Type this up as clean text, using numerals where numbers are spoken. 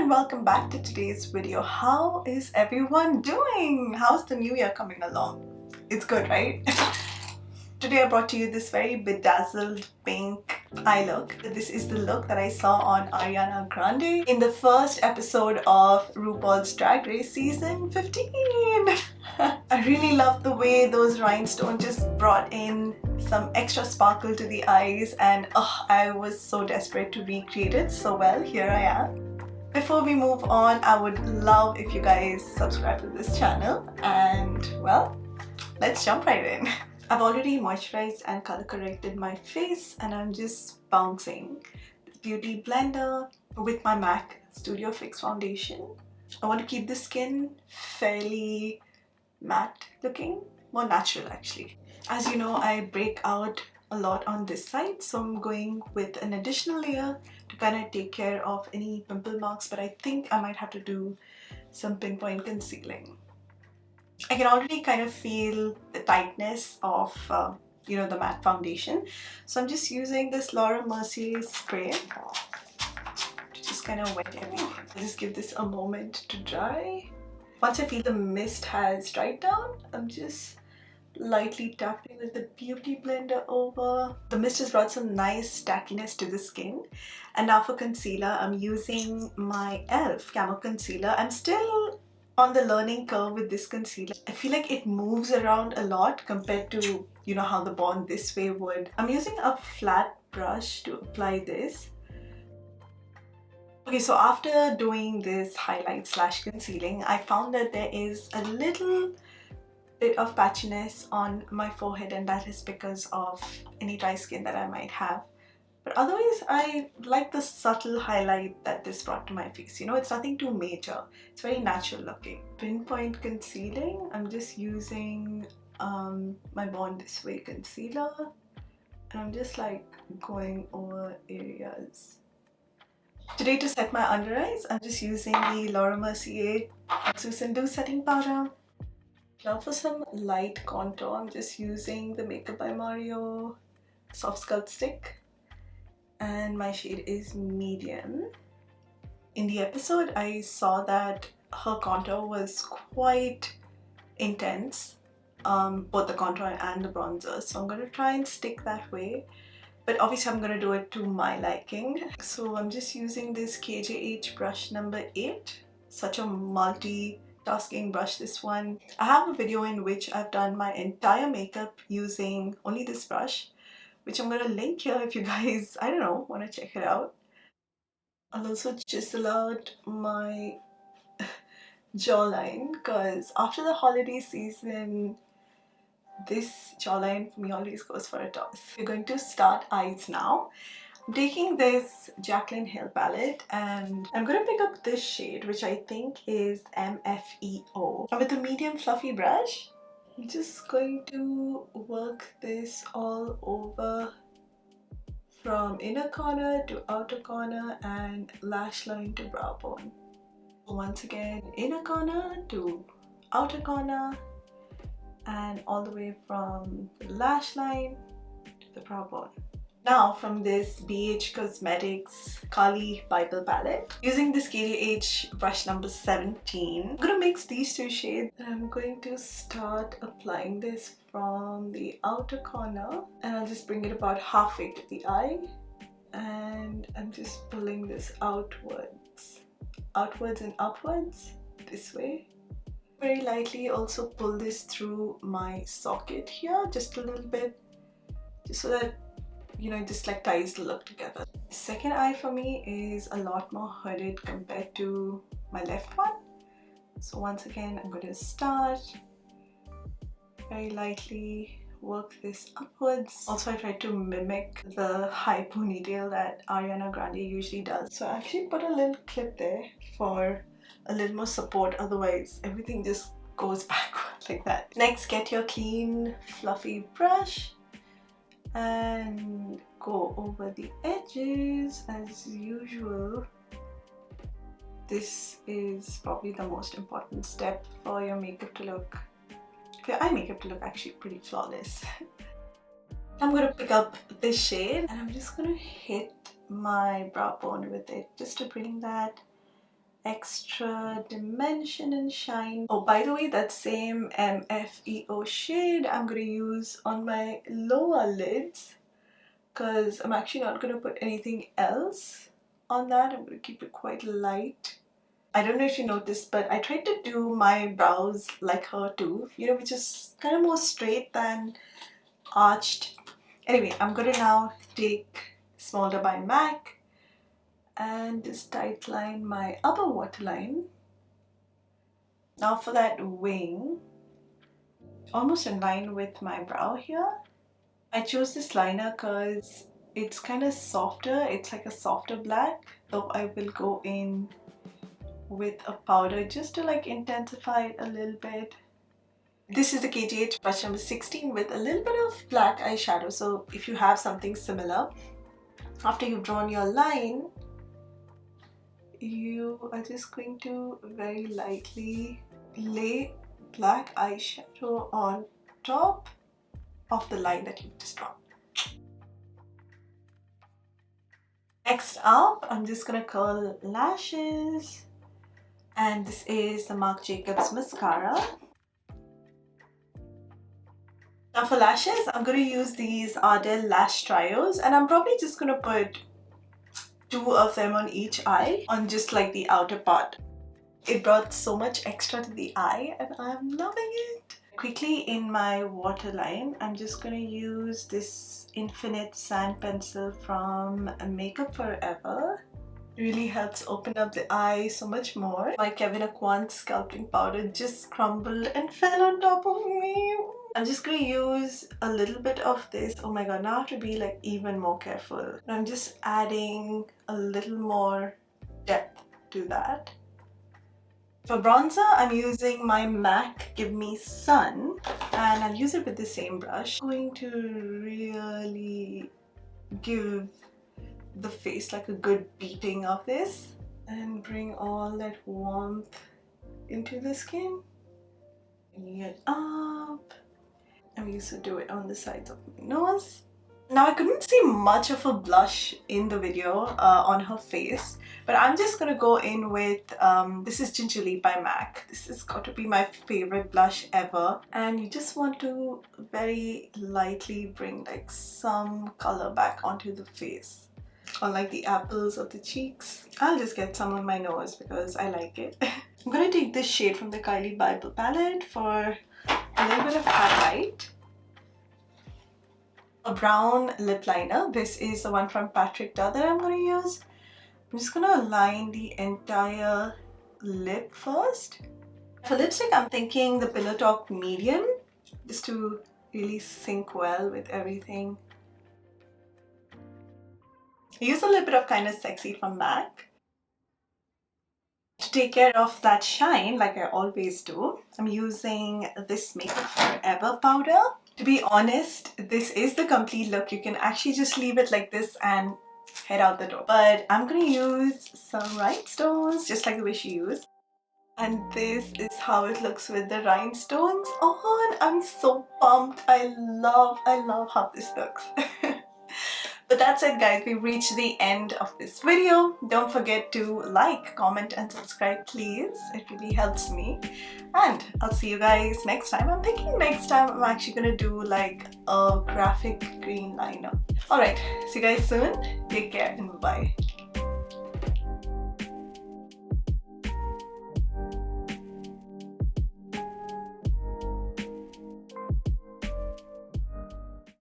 and welcome back to today's video. How is everyone doing? How's the new year coming along? It's good, right? Today I brought to you this very bedazzled pink eye look. This is the look that I saw on Ariana Grande in the first episode of RuPaul's Drag Race season 15. I really love the way those rhinestones just brought in some extra sparkle to the eyes, and I was so desperate to recreate it, so well, here I am. Before we move on, I would love if you guys subscribe to this channel, and well, let's jump right in. I've already moisturized and color corrected my face, and I'm just bouncing the beauty blender with my MAC Studio Fix foundation. I want to keep the skin fairly matte looking, more natural actually. As you know, I break out a lot on this side, so I'm going with an additional layer to kind of take care of any pimple marks, but I think I might have to do some pinpoint concealing. I can already kind of feel the tightness of the matte foundation, so I'm just using this Laura Mercier spray to just kind of wet everything. I'll just give this a moment to dry. Once I feel the mist has dried down, I'm just lightly tapping with the beauty blender over. The mist has brought some nice stackiness to the skin. And now for concealer, I'm using my E.L.F Camo Concealer. I'm still on the learning curve with this concealer. I feel like it moves around a lot compared to, how the Bond This Way would. I'm using a flat brush to apply this. Okay, so after doing this highlight / concealing, I found that there is a little bit of patchiness on my forehead, and that is because of any dry skin that I might have. But otherwise, I like the subtle highlight that this brought to my face. It's nothing too major. It's very natural looking. Pinpoint concealing, I'm just using my Born This Way concealer, and I'm just like going over areas. Today, to set my under eyes, I'm just using the Laura Mercier Translucent Dew Setting Powder. Now for some light contour, I'm just using the Makeup by Mario Softsculpt stick, and my shade is medium. In the episode, I saw that her contour was quite intense, both the contour and the bronzer, so I'm going to try and stick that way. But obviously I'm going to do it to my liking. So I'm just using this KJH brush number 8. Such a multi-tasking brush, this one. I have a video in which I've done my entire makeup using only this brush, which I'm going to link here if you guys, want to check it out. I'll also chisel out my jawline, because after the holiday season, this jawline for me always goes for a toss. We're going to start eyes now. I'm taking this Jaclyn Hill palette, and I'm going to pick up this shade, which I think is MFEO. And with a medium fluffy brush, I'm just going to work this all over from inner corner to outer corner and lash line to brow bone. Once again, inner corner to outer corner, and all the way from the lash line to the brow bone. Now from this BH Cosmetics Kali Bible palette, using this KDH brush number 17, I'm going to mix these two shades, and I'm going to start applying this from the outer corner, and I'll just bring it about halfway to the eye, and I'm just pulling this outwards and upwards this way. Very lightly also pull this through my socket here, just a little bit, just so that it just like ties the look together. The second eye for me is a lot more hooded compared to my left one. So once again, I'm going to start very lightly, work this upwards. Also, I tried to mimic the high ponytail that Ariana Grande usually does. So I actually put a little clip there for a little more support, otherwise everything just goes backward like that. Next, get your clean fluffy brush and go over the edges as usual. This is probably the most important step for your makeup to look, for your eye makeup to look actually pretty flawless. I'm going to pick up this shade, and I'm just going to hit my brow bone with it just to bring that extra dimension and shine. Oh, by the way, that same MFEO shade I'm going to use on my lower lids, because I'm actually not going to put anything else on that. I'm going to keep it quite light. I don't know if you noticed, but I tried to do my brows like her too, you know, which is kind of more straight than arched. Anyway, I'm going to now take Smolder by MAC and just tightline my upper waterline. Now for that wing, almost in line with my brow here, I chose this liner because it's kind of softer. It's like a softer black, though I will go in with a powder just to like intensify it a little bit. This is the KGH brush number 16 with a little bit of black eyeshadow. So if you have something similar, after you've drawn your line, you are just going to very lightly lay black eyeshadow on top of the line that you've just drawn. Next up, I'm just gonna curl lashes, and this is the Marc Jacobs mascara. Now for lashes, I'm going to use these Ardell lash trios, and I'm probably just going to put 2 of them on each eye, on just like the outer part. It brought so much extra to the eye and I'm loving it. Quickly in my waterline, I'm just going to use this Infinite Sand Pencil from Makeup Forever. It really helps open up the eye so much more. My KEVYN sculpting powder just crumbled and fell on top of me. I'm just going to use a little bit of this. Oh my god, now I have to be like even more careful. I'm just adding a little more depth to that. For bronzer, I'm using my MAC Give Me Sun, and I'll use it with the same brush. I'm going to really give the face like a good beating of this and bring all that warmth into the skin. Bringing it up. I'm used to do it on the sides of my nose. Now I couldn't see much of a blush in the video on her face, but I'm just gonna go in with this is Gingerly by MAC. This has got to be my favorite blush ever, and you just want to very lightly bring like some color back onto the face, on like the apples of the cheeks. I'll just get some on my nose because I like it. I'm gonna take this shade from the Kylie Bible palette for a little bit of highlight. A brown lip liner. This is the one from Patrick Da that I'm going to use. I'm just going to align the entire lip first. For lipstick, I'm thinking the Pillow Talk medium, just to really sync well with everything. I use a little bit of Kind of Sexy from MAC. To take care of that shine, like I always do, I'm using this Makeup Forever powder. To be honest, this is the complete look. You can actually just leave it like this and head out the door. But I'm going to use some rhinestones, just like the way she used. And this is how it looks with the rhinestones on. I'm so pumped. I love how this looks. But that's it, guys. We've reached the end of this video. Don't forget to like, comment and subscribe, please. It really helps me. And I'll see you guys next time. I'm thinking next time I'm actually gonna do like a graphic green liner. Alright, see you guys soon. Take care and bye.